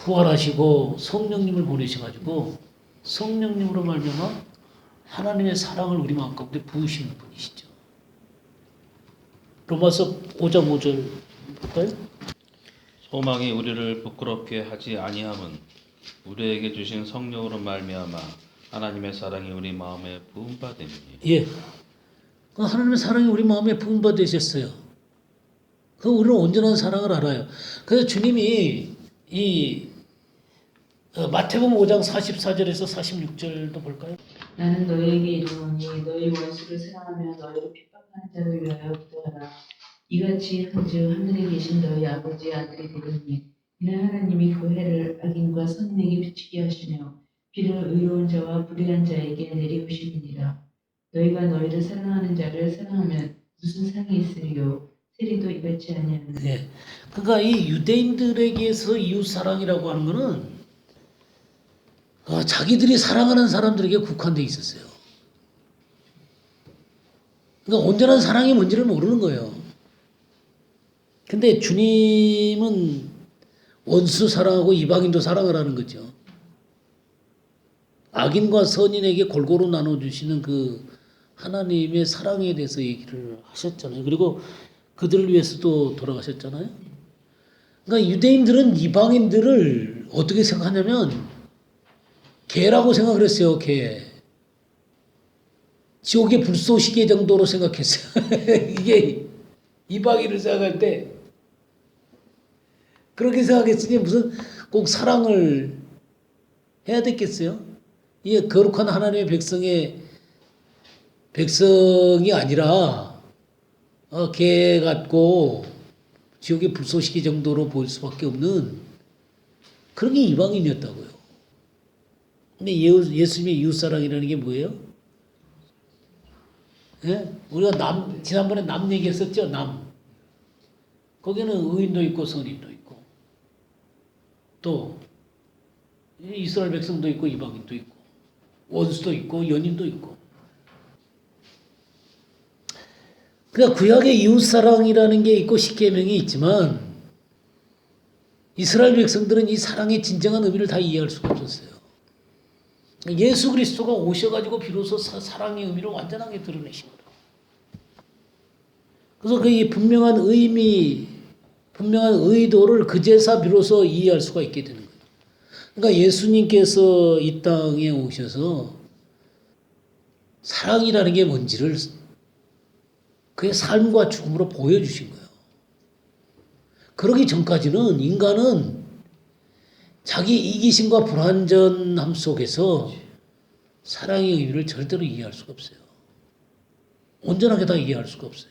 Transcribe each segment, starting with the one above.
부활하시고 성령님을 보내셔가지고 성령님으로 말미암아 하나님의 사랑을 우리 마음 가운데 부으시는 분이시죠. 로마서 5장 5절 볼까요? 소망이 우리를 부끄럽게 하지 아니함은 우리에게 주신 성령으로 말미암아 하나님의 사랑이 우리 마음에 부은 바 됨이니. 예. 그 하나님의 사랑이 우리 마음에 부은 바 되셨어요. 그 우리는 온전한 사랑을 알아요. 그래서 주님이 이 마태복음 5장 44절에서 46절도 볼까요? 나는 너희에게 이르노니 너희 원수를 사랑하며 너희를 핍박하는 자를 위하여 기도하라. 이같이 한즉 하늘에 계신 너희 아버지의 아들이 되리니 이는 하나님이 그 해를 악인과 선인에게 비추게 하시며 비를 의로운 자와 불의한 자에게 내리우시니라. 너희가 너희를 사랑하는 자를 사랑하면 무슨 상이 있으리요? 세리도 이같이 아니하느냐. 네. 그러니까 이 유대인들에게서 이웃 사랑이라고 하는 거는 자기들이 사랑하는 사람들에게 국한되어 있었어요. 그러니까 온전한 사랑이 뭔지를 모르는 거예요. 근데 주님은 원수 사랑하고 이방인도 사랑을 하는 거죠. 악인과 선인에게 골고루 나눠주시는 그 하나님의 사랑에 대해서 얘기를 하셨잖아요. 그리고 그들을 위해서도 돌아가셨잖아요. 그러니까 유대인들은 이방인들을 어떻게 생각하냐면 개라고 생각을 했어요. 개. 지옥의 불쏘시개 정도로 생각했어요. 이게 이방인을 생각할 때 그렇게 생각했으니 무슨 꼭 사랑을 해야 됐겠어요? 이게 거룩한 하나님의 백성이 아니라 개 같고 지옥의 불쏘시개 정도로 보일 수밖에 없는 그런 게 이방인이었다고요. 근데 예수님의 이웃사랑이라는 게 뭐예요? 예? 우리가 지난번에 남 얘기했었죠? 남. 거기는 의인도 있고 선인도 있고 또 이스라엘 백성도 있고 이방인도 있고 원수도 있고 연인도 있고. 그러니까 구약의 이웃사랑이라는 게 있고 십계명이 있지만 이스라엘 백성들은 이 사랑의 진정한 의미를 다 이해할 수가 없었어요. 예수 그리스도가 오셔가지고 비로소 사랑의 의미를 완전하게 드러내신 거예요. 그래서 그 분명한 의미, 분명한 의도를 그제서 비로소 이해할 수가 있게 되는 거예요. 그러니까 예수님께서 이 땅에 오셔서 사랑이라는 게 뭔지를 그의 삶과 죽음으로 보여주신 거예요. 그러기 전까지는 인간은 자기 이기심과 불완전함 속에서 사랑의 의미를 절대로 이해할 수가 없어요. 온전하게 다 이해할 수가 없어요.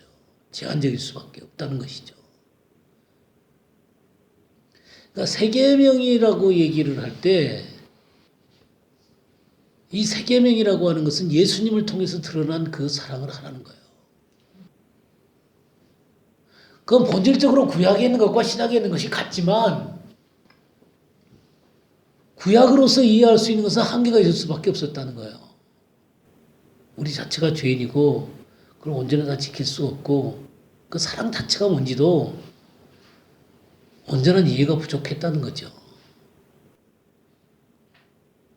제한적일 수밖에 없다는 것이죠. 그러니까 세계명이라고 얘기를 할 때 이 세계명이라고 하는 것은 예수님을 통해서 드러난 그 사랑을 하라는 거예요. 그건 본질적으로 구약에 있는 것과 신약에 있는 것이 같지만 구약으로서 이해할 수 있는 것은 한계가 있을 수밖에 없었다는 거예요. 우리 자체가 죄인이고 그걸 온전히 다 지킬 수 없고 그 사랑 자체가 뭔지도 온전한 이해가 부족했다는 거죠.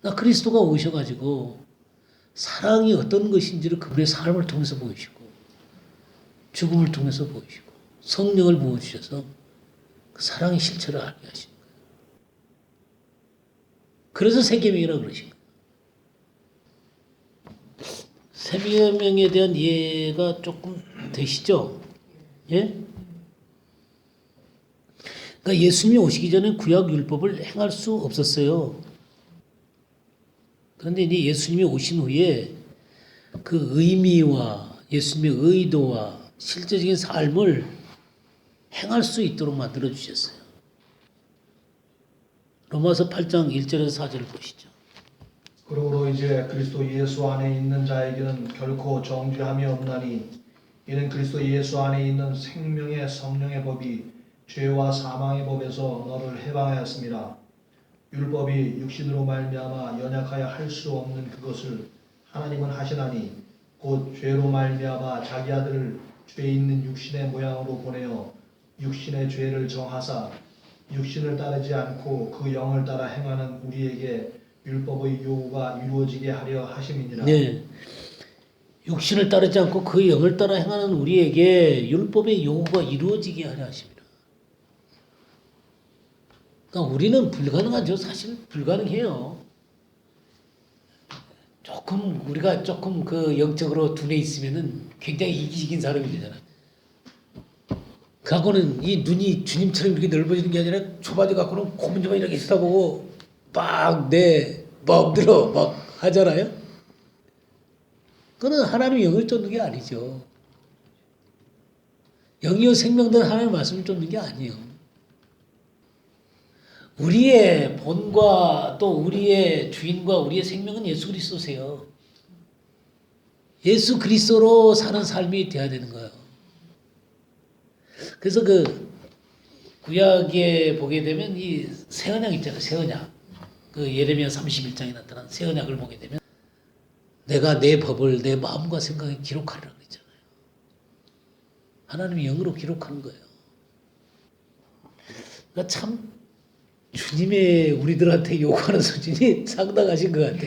그러니까 그리스도가 오셔가지고 사랑이 어떤 것인지를 그분의 삶을 통해서 보이시고 죽음을 통해서 보이시고 성령을 부어주셔서 그 사랑의 실체를 알게 하신 거예요. 그래서 세계명이라고 그러신 거예요. 세계명에 대한 이해가 조금 되시죠? 예? 그러니까 예수님이 오시기 전에 구약 율법을 행할 수 없었어요. 그런데 이제 예수님이 오신 후에 그 의미와 예수님의 의도와 실제적인 삶을 행할 수 있도록 만들어 주셨어요. 로마서 8장 1절에서 4절을 보시죠. 그러므로 이제 그리스도 예수 안에 있는 자에게는 결코 정죄함이 없나니 이는 그리스도 예수 안에 있는 생명의 성령의 법이 죄와 사망의 법에서 너를 해방하였습니다. 율법이 육신으로 말미암아 연약하여 할 수 없는 그것을 하나님은 하시나니 곧 죄로 말미암아 자기 아들을 죄 있는 육신의 모양으로 보내어 육신의 죄를 정하사 육신을 따르지 않고 그 영을 따라 행하는 우리에게 율법의 요구가 이루어지게 하려 하심이니라. 네. 육신을 따르지 않고 그 영을 따라 행하는 우리에게 율법의 요구가 이루어지게 하려 하십니다. 그러니까 우리는 불가능하죠. 사실 불가능해요. 우리가 조금 그 영적으로 둔해 있으면은 굉장히 이기적인 사람이 되잖아. 그하고는 이 눈이 주님처럼 이렇게 넓어지는 게 아니라 좁아져 갖고는 고문저만 이렇게 쳐다보고 막 내 마음대로 막 하잖아요. 그거는 하나님의 영을 쫓는 게 아니죠. 영이요 생명된 하나님의 말씀을 쫓는 게 아니에요. 우리의 본과 또 우리의 주인과 우리의 생명은 예수 그리스도세요. 예수 그리스도로 사는 삶이 돼야 되는 거예요. 그래서 그 구약에 보게 되면 이 새 언약 있잖아요. 새 언약. 그 예레미야 31장에 나타난 새 언약을 보게 되면 내가 내 법을 내 마음과 생각에 기록하리라 그랬잖아요. 하나님이 영으로 기록하는 거예요. 그러니까 참 주님의 우리들한테 요구하는 수준이 상당하신 것 같아.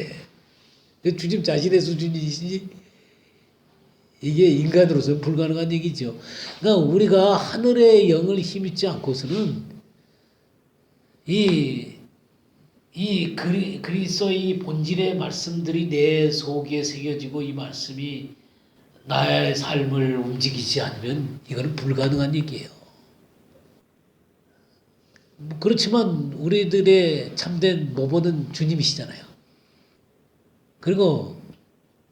주님 자신의 수준이시니 이게 인간으로서는 불가능한 얘기죠. 그러니까 우리가 하늘의 영을 힘입지 않고서는 그리스도의 본질의 말씀들이 내 속에 새겨지고 이 말씀이 나의 삶을 움직이지 않으면 이거는 불가능한 얘기예요. 그렇지만 우리들의 참된 모범은 주님이시잖아요. 그리고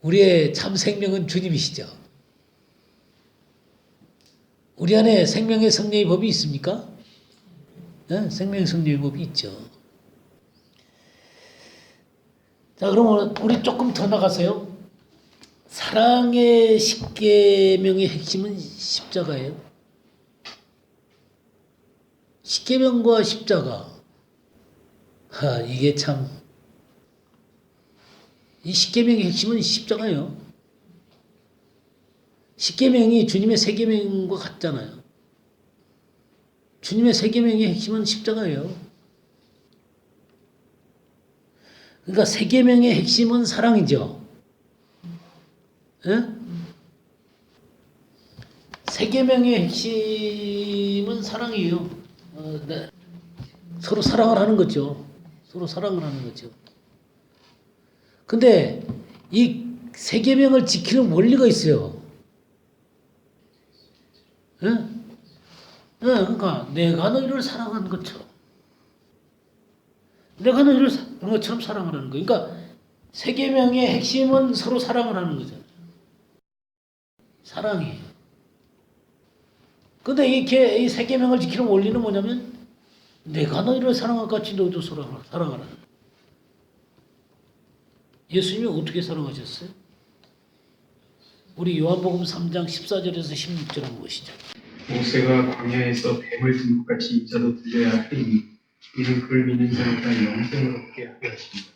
우리의 참 생명은 주님이시죠. 우리 안에 생명의 성령의 법이 있습니까? 네, 생명의 성령의 법이 있죠. 자, 그럼 우리 조금 더 나가서요. 사랑의 십계명의 핵심은 십자가예요. 십계명과 십자가. 이게 참, 이 십계명의 핵심은 십자가예요. 십계명이 주님의 세 계명과 같잖아요. 주님의 세 계명의 핵심은 십자가예요. 그러니까 세 계명의 핵심은 사랑이죠. 예? 세 계명의 핵심은 사랑이에요. 네. 서로 사랑을 하는 거죠. 서로 사랑을 하는 거죠. 근데 이 세 계명을 지키는 원리가 있어요. 예? 예, 그러니까 내가 너희를 사랑한 것처럼 내가 너희를 사랑한 것처럼 사랑을 하는 거예요. 그러니까 세 계명의 핵심은 서로 사랑을 하는 거잖아요. 사랑이에요. 근데 이 세 계명을 지키는 원리는 뭐냐면 내가 너희를 사랑한 것 같이 너희도 사랑하라. 예수님이 어떻게 사랑하셨어요? 우리 요한복음 3장 14절에서 16절은 무엇이죠? 모세가 광야에서 뱀을 든 것 같이 인자도 들려야 하리니 이는 그를 믿는 자마다 영생을 얻게 하려 하십니다.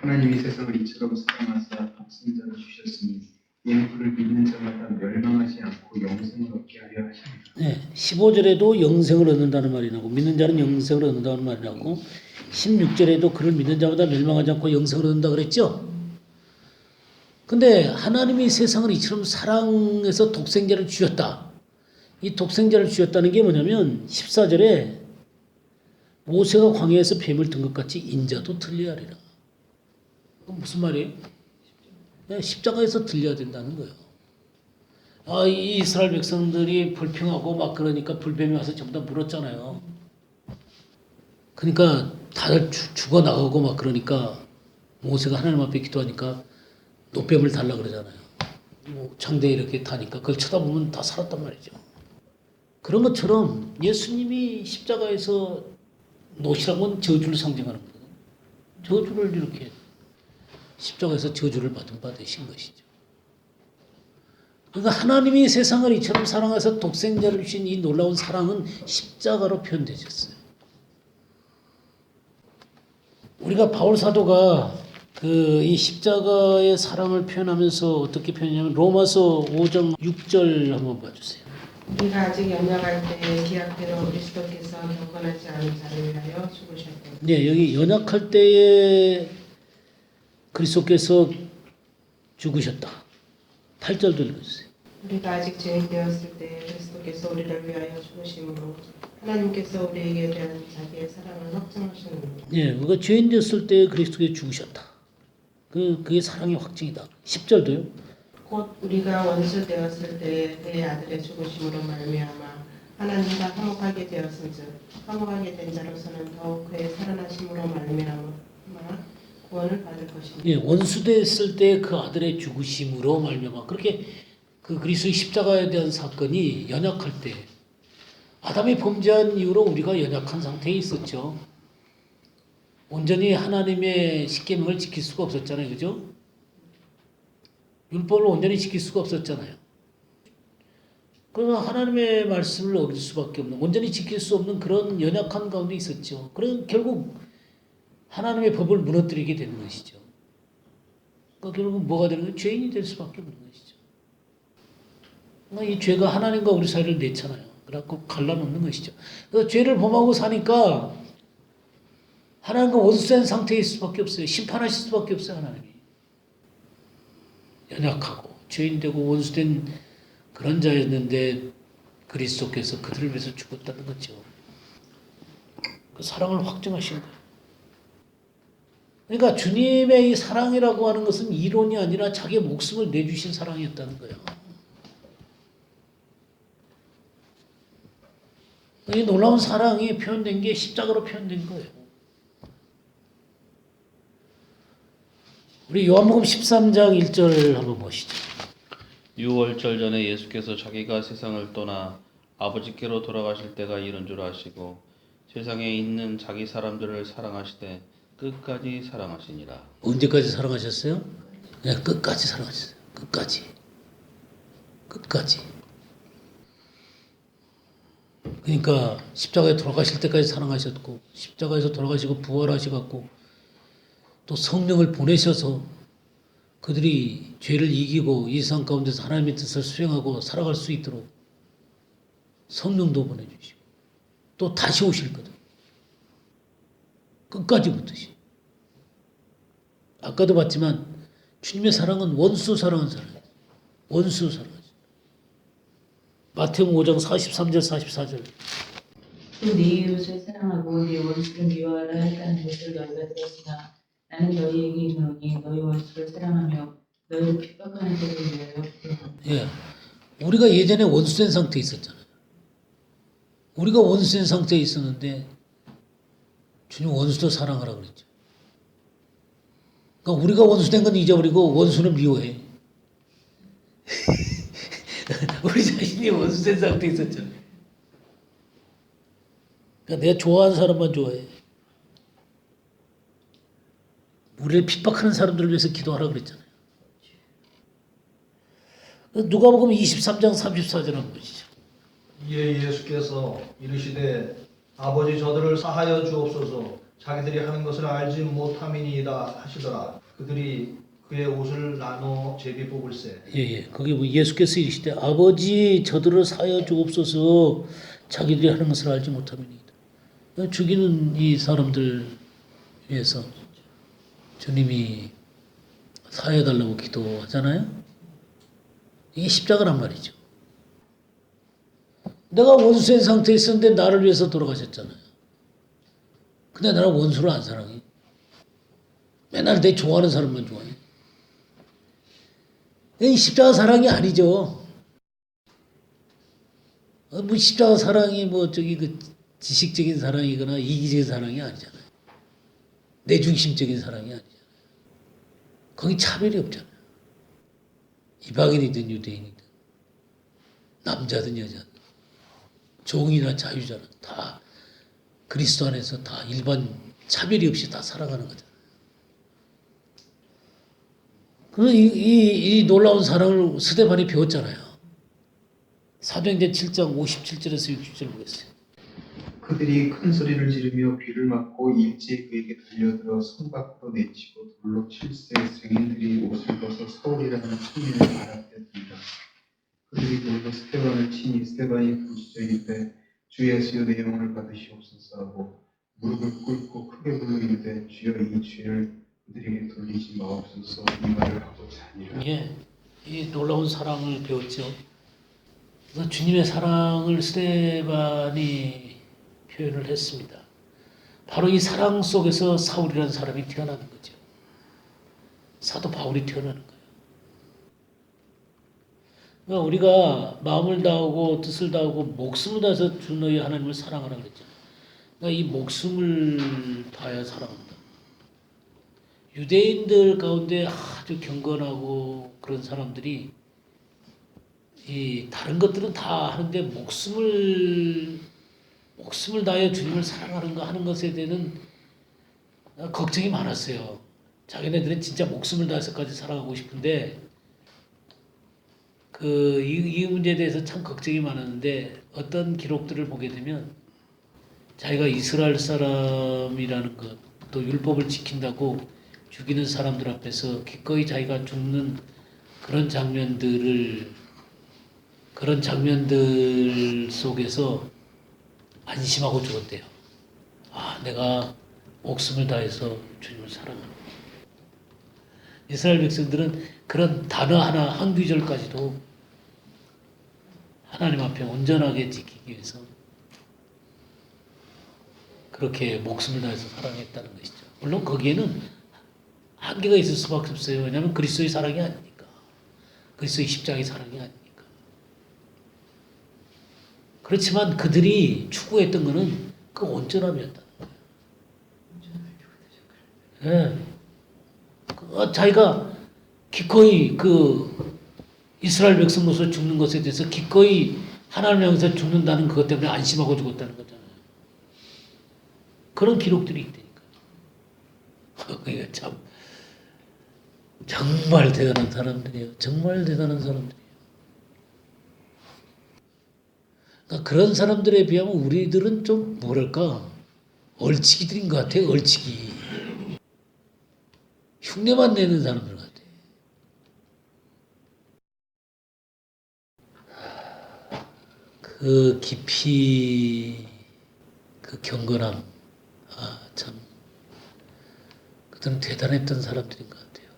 하나님이 세상을 이처럼 사랑하사 독생자를 주셨으니 이는 그를 믿는 자마다 멸망하지 않고 영생을 얻게 하려 하십니다. 네, 15절에도 영생을 얻는다는 말이 나오고 믿는 자는 영생을 얻는다는 말이 나오고 16절에도 그를 믿는 자마다 멸망하지 않고 영생을 얻는다 그랬죠? 근데 하나님이 세상을 이처럼 사랑해서 독생자를 주셨다. 이 독생자를 주셨다는 게 뭐냐면 14절에 모세가 광야에서 뱀을 든 것 같이 인자도 들려야 하리라. 그건 무슨 말이에요? 네, 십자가에서 들려야 된다는 거예요. 이 이스라엘 백성들이 불평하고 막 그러니까 불뱀이 와서 전부 다 물었잖아요. 그러니까 다들 죽어나가고 막 그러니까 모세가 하나님 앞에 기도하니까 노뱀을 달라 그러잖아요. 장대에 이렇게 타니까 그걸 쳐다보면 다 살았단 말이죠. 그런 것처럼 예수님이 십자가에서 노시란 건 저주를 상징하는 거거든요. 저주를 이렇게 십자가에서 저주를 받으신 것이죠. 그러니까 하나님이 세상을 이처럼 사랑해서 독생자를 주신 이 놀라운 사랑은 십자가로 표현되셨어요. 우리가 바울 사도가 이 십자가의 사랑을 표현하면서 어떻게 표현하냐면 로마서 5장 6절 한번 봐주세요. 우리가 아직 연약할 때 기약대로 그리스도께서 경건하지 않은 자를 위하여 죽으셨고 네, 여기 연약할 때에 그리스도께서 죽으셨다. 8절도 읽어주세요. 우리가 아직 죄인 되었을 때 그리스도께서 우리를 위하여 죽으심으로 하나님께서 우리에게 대한 자기의 사랑을 확증하셨느니라. 예, 우리가 죄인 되었을 때 그리스도께서 죽으셨다. 그게 사랑의 확증이다. 10절도요. 곧 우리가 원수 되었을 때 그의 아들의 죽으심으로 말미암아 하나님과 화목하게 되었은즉 화목하게 된 자로서는 더욱 그의 살아나심으로 말미암아 구원을 받을 것입니다. 예, 원수 됐을 때 그 아들의 죽으심으로 말미암아 그렇게 그 그리스도의 십자가에 대한 사건이 연약할 때 아담이 범죄한 이후로 우리가 연약한 상태에 있었죠. 온전히 하나님의 십계명을 지킬 수가 없었잖아요. 그죠? 율법을 온전히 지킬 수가 없었잖아요. 그래서 하나님의 말씀을 어길 수밖에 없는, 온전히 지킬 수 없는 그런 연약한 가운데 있었죠. 그럼 결국 하나님의 법을 무너뜨리게 되는 것이죠. 그러니까 결국 뭐가 되는 거예요? 죄인이 될 수밖에 없는 것이죠. 그러니까 이 죄가 하나님과 우리 사이를 맺잖아요. 그래갖고 갈라놓는 것이죠. 그래서 죄를 범하고 사니까 하나님과 원수된 상태일 수밖에 없어요. 심판하실 수밖에 없어요. 하나님이. 연약하고 죄인 되고 원수된 그런 자였는데 그리스도께서 그들을 위해서 죽었다는 거죠. 그 사랑을 확증하신 거예요. 그러니까 주님의 이 사랑이라고 하는 것은 이론이 아니라 자기의 목숨을 내주신 사랑이었다는 거예요. 이 놀라운 사랑이 표현된 게 십자가로 표현된 거예요. 우리 요한복음 13장 1절 한번 보시죠. 6월절 전에 예수께서 자기가 세상을 떠나 아버지께로 돌아가실 때가 이른 줄 아시고 세상에 있는 자기 사람들을 사랑하시되 끝까지 사랑하시니라. 언제까지 사랑하셨어요? 네, 끝까지 사랑하셨어요. 끝까지. 끝까지. 그러니까 십자가에 돌아가실 때까지 사랑하셨고 십자가에서 돌아가시고 부활하셔갖고 또 성령을 보내셔서 그들이 죄를 이기고 이 세상 가운데서 하나님의 뜻을 수행하고 살아갈 수 있도록 성령도 보내주시고 또 다시 오실 거다. 끝까지 붙으시. 아까도 봤지만 주님의 사랑은 원수 사랑한 사랑이에요. 원수 사랑하죠. 마태복음 5장 43절 44절. 또 네 이웃을 사랑하고 네 원수를 미워하라 했다는 것을 너희가 들었으나 나는 너희에게 이르노니 너희 원수를 사랑하며 너희를 핍박하는 자를 위하여 기도하라. 예. 우리가 예전에 원수된 상태에 있었잖아요. 우리가 원수된 상태에 있었는데 주님 원수도 사랑하라 그랬죠. 그러니까 우리가 원수된 건 잊어버리고 원수는 미워해. 우리 자신이 원수된 상태에 있었잖아요. 그러니까 내가 좋아하는 사람만 좋아해. 우리를 핍박하는 사람들을 위해서 기도하라 그랬잖아요. 누가복음 23장 34절 한번 보시죠. 이에 예수께서 이르시되 아버지 저들을 사하여 주옵소서 자기들이 하는 것을 알지 못함이니이다 하시더라. 그들이 그의 옷을 나눠 제비 뽑을세. 예. 거기 뭐 예수께서 이르시되 아버지 저들을 사하여 주옵소서 자기들이 하는 것을 알지 못함이니이다. 죽이는 이 사람들 위해서 주님이 사해달라고 기도하잖아요. 이게 십자가란 말이죠. 내가 원수된 상태에 있었는데 나를 위해서 돌아가셨잖아요. 근데 나는 원수를 안 사랑해. 맨날 내 좋아하는 사람만 좋아해. 이 십자가 사랑이 아니죠. 뭐 십자가 사랑이 뭐 저기 그 지식적인 사랑이거나 이기적인 사랑이 아니잖아요. 내중심적인 사랑이 아니잖아요. 거기 차별이 없잖아요. 이방인이든 유대인이든 남자든 여자든 종이나 자유자는 다 그리스도 안에서 다 일반 차별이 없이 다 살아가는 거잖아요. 그래서 이 놀라운 사랑을 스데반이 배웠잖아요. 사도행전 7장 57절에서 60절 보겠어요. 그들이 큰 소리를 지르며 귀를 막고 일제히 그에게 달려들어 성 밖으로 내치고 돌로 칠세 증인들이 옷을 벗어 서울이라는 청년을 바라보였습니다. 그들이 돌로 스데반을 치니 스데반이 부르짖어 이르되 주 예수여 내 영을 받으시옵소서 하고 무릎을 꿇고 크게 불러 이르되 주여 이 죄를 그들에게 돌리지 마옵소서 이 말을 하고자 하니라. 예, 이 놀라운 사랑을 배웠죠. 그래서 주님의 사랑을 스데반이 표현을 했습니다. 바로 이 사랑 속에서 사울이라는 사람이 태어나는 거죠. 사도 바울이 태어나는 거예요. 그러니까 우리가 마음을 다하고 뜻을 다하고 목숨을 다해서 주 너희 하나님을 사랑하라 그랬죠. 그러니까 이 목숨을 다하여 사랑한다. 유대인들 가운데 아주 경건하고 그런 사람들이 이 다른 것들은 다 하는데 목숨을 다하여 주님을 사랑하는 거 하는 것에 대한 걱정이 많았어요. 자기네들은 진짜 목숨을 다해서까지 사랑하고 싶은데 이 문제에 대해서 참 걱정이 많았는데 어떤 기록들을 보게 되면 자기가 이스라엘 사람이라는 것, 또 율법을 지킨다고 죽이는 사람들 앞에서 기꺼이 자기가 죽는 그런 장면들 속에서 안심하고 죽었대요. 아, 내가 목숨을 다해서 주님을 사랑하는. 이스라엘 백성들은 그런 단어 하나, 한 구절까지도 하나님 앞에 온전하게 지키기 위해서 그렇게 목숨을 다해서 사랑했다는 것이죠. 물론 거기에는 한계가 있을 수밖에 없어요. 왜냐하면 그리스도의 사랑이 아니니까. 그리스도의 십자가의 사랑이 아니니까. 그렇지만 그들이 추구했던 것은 그 온전함이었다는 거예요. 네. 자기가 기꺼이 이스라엘 백성으로서 죽는 것에 대해서 기꺼이 하나님을 향해서 죽는다는 그것 때문에 안심하고 죽었다는 거잖아요. 그런 기록들이 있다니까요. 그게 참 정말 대단한 사람들이에요. 정말 대단한 사람들이에요. 그러니까 그런 사람들에 비하면 우리들은 좀 뭐랄까 얼치기들인 것 같아요. 얼치기. 흉내만 내는 사람들 같아요. 그 깊이, 그 경건함, 참 그들은 대단했던 사람들인 것 같아요.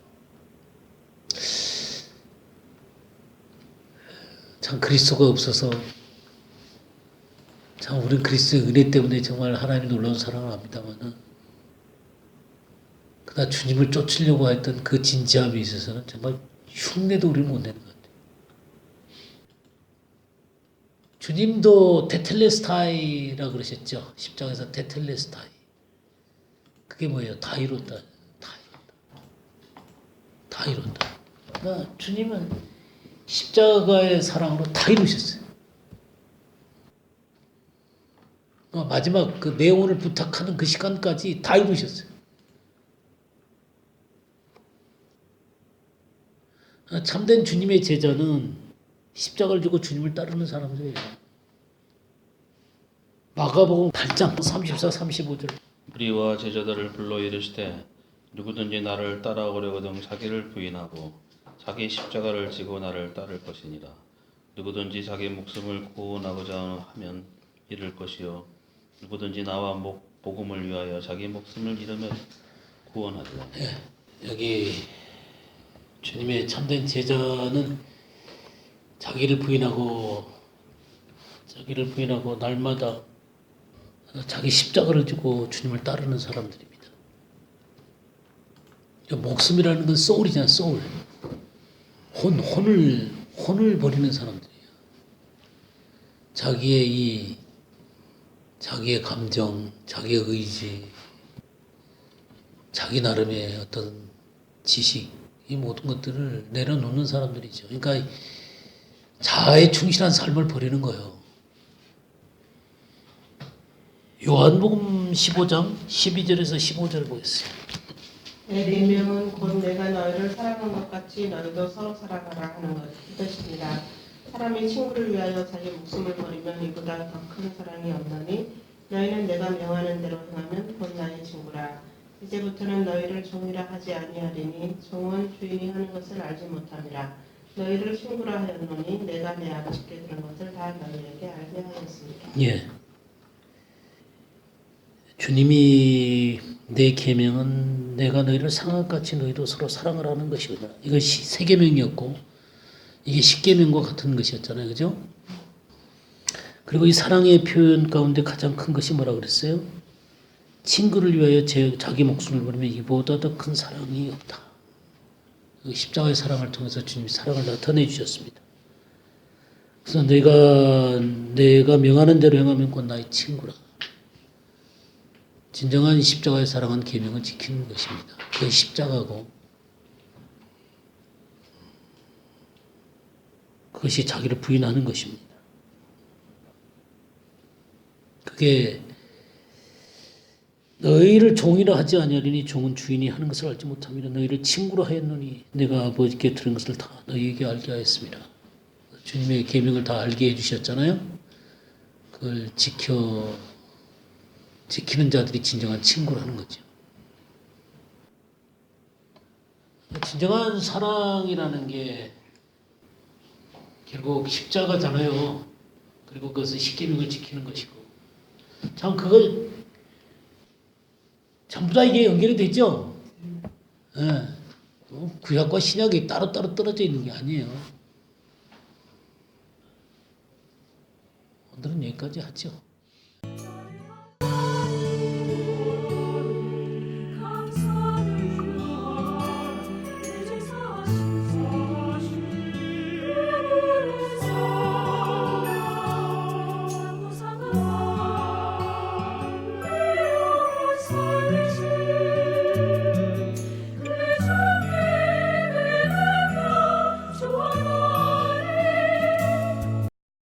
참 그리스도가 없어서 참 우리는 그리스도의 은혜 때문에 정말 하나님의 놀라운 사랑을 합니다만은 그러나 주님을 쫓으려고 했던 그 진지함에 있어서는 정말 흉내도 우리는 못 내는 것 같아요. 주님도 테텔레스타이라 그러셨죠. 십자가에서 테텔레스타이. 그게 뭐예요? 다 이뤘다. 다 이뤘다. 그러니까 주님은 십자가의 사랑으로 다 이루셨어요. 그러니까 마지막 그 내원을 부탁하는 그 시간까지 다 이루셨어요. 참된 주님의 제자는 십자가를 지고 주님을 따르는 사람들이에요. 마가복음 8장 34, 35절. 우리와 제자들을 불러 이르시되 누구든지 나를 따라오려거든 자기를 부인하고 자기 십자가를 지고 나를 따를 것이니라. 누구든지 자기 목숨을 구원하고자 하면 잃을 것이요 누구든지 나와 복음을 위하여 자기 목숨을 잃으면 구원하리라. 여기 주님의 참된 제자는 자기를 부인하고 날마다 자기 십자가를 지고 주님을 따르는 사람들입니다. 목숨이라는 건 소울이잖아, 소울. 혼을 버리는 사람들이에요. 자기의 감정, 자기의 의지, 자기 나름의 어떤 지식, 이 모든 것들을 내려놓는 사람들이죠. 그러니까 자아에 충실한 삶을 버리는 거예요. 요한복음 15장 12절에서 15절 보겠어요. 내 계명은 곧 내가 너희를 사랑한 것 같이 너희도 서로 사랑하라 하는 이것입니다. 사람이 친구를 위하여 자기 목숨을 버리면 이보다 더 큰 사랑이 없나니 너희는 내가 명하는 대로 행하면 곧 나의 친구라. 이제부터는 너희를 종이라 하지 아니하리니 종은 주인이 하는 것을 알지 못함이라. 너희를 친구라 하였노니 내가 내 아버지께 들은 것을 다 너희에게 알게 하였습니다. 예. 주님이 내 계명은 내가 너희를 사랑할 같이 너희도 서로 사랑을 하는 것이구나. 이것이 세 계명이었고 이게 10계명과 같은 것이었잖아요. 그죠? 그리고 이 사랑의 표현 가운데 가장 큰 것이 뭐라 그랬어요? 친구를 위하여 자기 목숨을 버리면 이보다 더 큰 사랑이 없다. 그 십자가의 사랑을 통해서 주님이 사랑을 나타내 주셨습니다. 그래서 내가 명하는 대로 행하면 곧 나의 친구라. 진정한 십자가의 사랑은 계명을 지키는 것입니다. 그게 십자가고 그것이 자기를 부인하는 것입니다. 그게 너희를 종이라 하지 아니하리니 종은 주인이 하는 것을 알지 못합니다. 너희를 친구로 하였노니 내가 아버지께 들은 것을 다 너희에게 알게 하였습니다. 주님의 계명을 다 알게 해주셨잖아요. 그걸 지키는 자들이 진정한 친구라는 거죠. 진정한 사랑이라는 게 결국 십자가잖아요. 그리고 그것은 십계명을 지키는 것이고 참 그걸 전부 다 이게 연결이 되죠. 예. 구약과 신약이 따로따로 떨어져 있는 게 아니에요. 오늘은 여기까지 하죠.